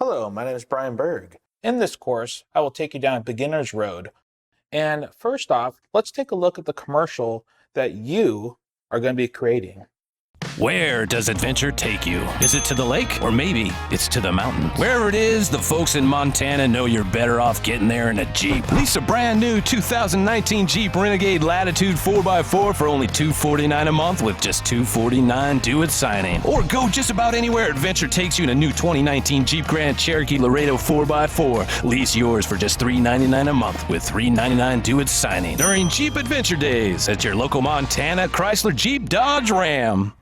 Hello, my name is Brian Berg. In this course, I will take you down a beginner's road. And first off, let's take a look at the commercial that you are going to be creating. Where does adventure take you? Is it to the lake? Or maybe it's to the mountains? Wherever it is, the folks in Montana know you're better off getting there in a Jeep. Lease a brand new 2019 Jeep Renegade Latitude 4x4 for only $249 a month with just $249 due at signing. Or go just about anywhere adventure takes you in a new 2019 Jeep Grand Cherokee Laredo 4x4. Lease yours for just $399 a month with $399 due at signing during Jeep Adventure Days at your local Montana Chrysler Jeep Dodge Ram.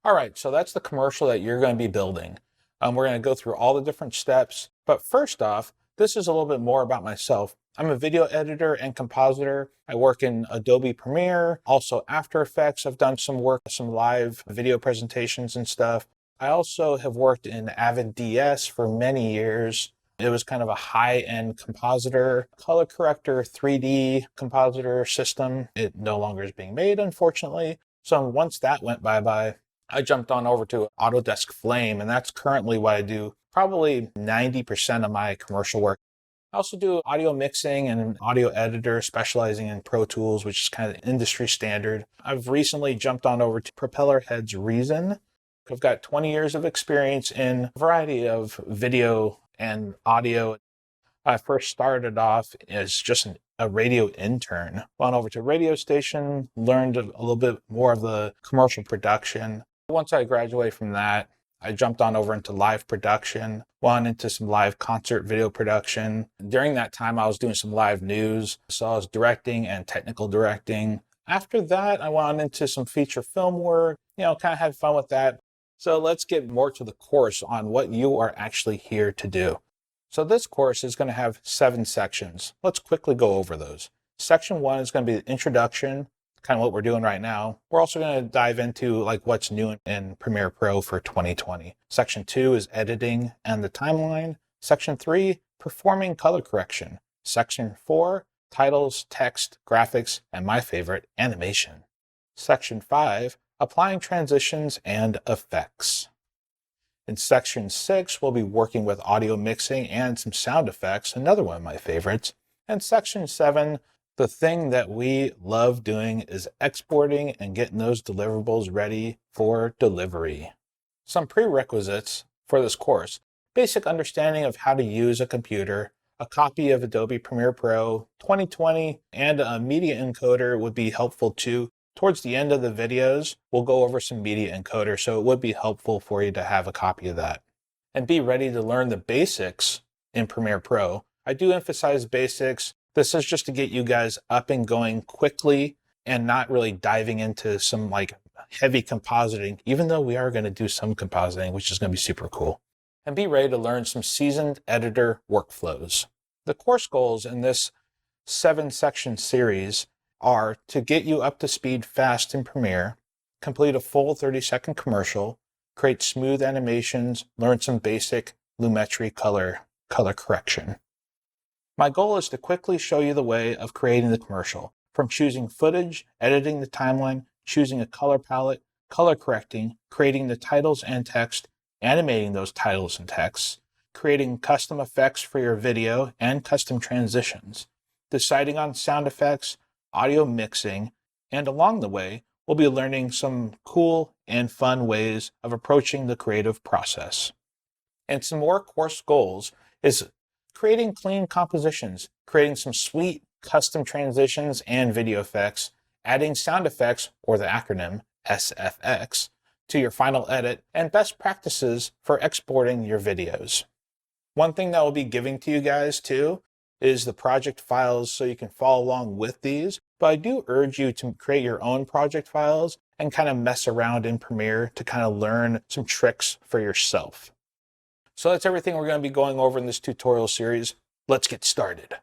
All right, so that's the commercial that you're going to be building. We're going to go through all the different steps. But first off, this is a little bit more about myself. I'm a video editor and compositor. I work in Adobe Premiere, also After Effects. I've done some work, some live video presentations and stuff. I also have worked in Avid DS for many years. It was kind of a high-end compositor, color corrector, 3D compositor system. It no longer is being made, unfortunately. So once that went bye-bye, I jumped on over to Autodesk Flame, and that's currently what I do. Probably 90% of my commercial work. I also do audio mixing and an audio editor specializing in Pro Tools, which is kind of the industry standard. I've recently jumped on over to Propellerhead's Reason. I've got 20 years of experience in a variety of video and audio. I first started off as just a radio intern. Went over to a radio station, learned a little bit more of the commercial production. Once I graduated from that, I jumped on over into live production, went into some live concert video production. During that time, I was doing some live news, so I was directing and technical directing. After that, I went on into some feature film work, kind of had fun with that. So let's get more to the course on what you are actually here to do. So this course is going to have 7 sections. Let's quickly go over those. Section 1 is going to be the introduction, kind of what we're doing right now. We're also going to dive into what's new in Premiere Pro for 2020. Section 2 is editing and the timeline. Section 3, performing color correction. Section 4, titles, text, graphics, and my favorite, animation. Section 5, applying transitions and effects. In Section 6, we'll be working with audio mixing and some sound effects, another one of my favorites. And Section 7, the thing that we love doing is exporting and getting those deliverables ready for delivery. Some prerequisites for this course: basic understanding of how to use a computer, a copy of Adobe Premiere Pro 2020, and a media encoder would be helpful too. Towards the end of the videos, we'll go over some media encoder, so it would be helpful for you to have a copy of that. And be ready to learn the basics in Premiere Pro. I do emphasize basics. This is just to get you guys up and going quickly and not really diving into some heavy compositing, even though we are going to do some compositing, which is going to be super cool. And be ready to learn some seasoned editor workflows. The course goals in this 7-section series are to get you up to speed fast in Premiere, complete a full 30-second commercial, create smooth animations, learn some basic Lumetri color correction. My goal is to quickly show you the way of creating the commercial, from choosing footage, editing the timeline, choosing a color palette, color correcting, creating the titles and text, animating those titles and texts, creating custom effects for your video and custom transitions, deciding on sound effects, audio mixing, and along the way, we'll be learning some cool and fun ways of approaching the creative process. And some more course goals is creating clean compositions, creating some sweet custom transitions and video effects, adding sound effects, or the acronym SFX, to your final edit, and best practices for exporting your videos. One thing that we'll be giving to you guys too is the project files so you can follow along with these, but I do urge you to create your own project files and kind of mess around in Premiere to kind of learn some tricks for yourself. So that's everything we're going to be going over in this tutorial series. Let's get started.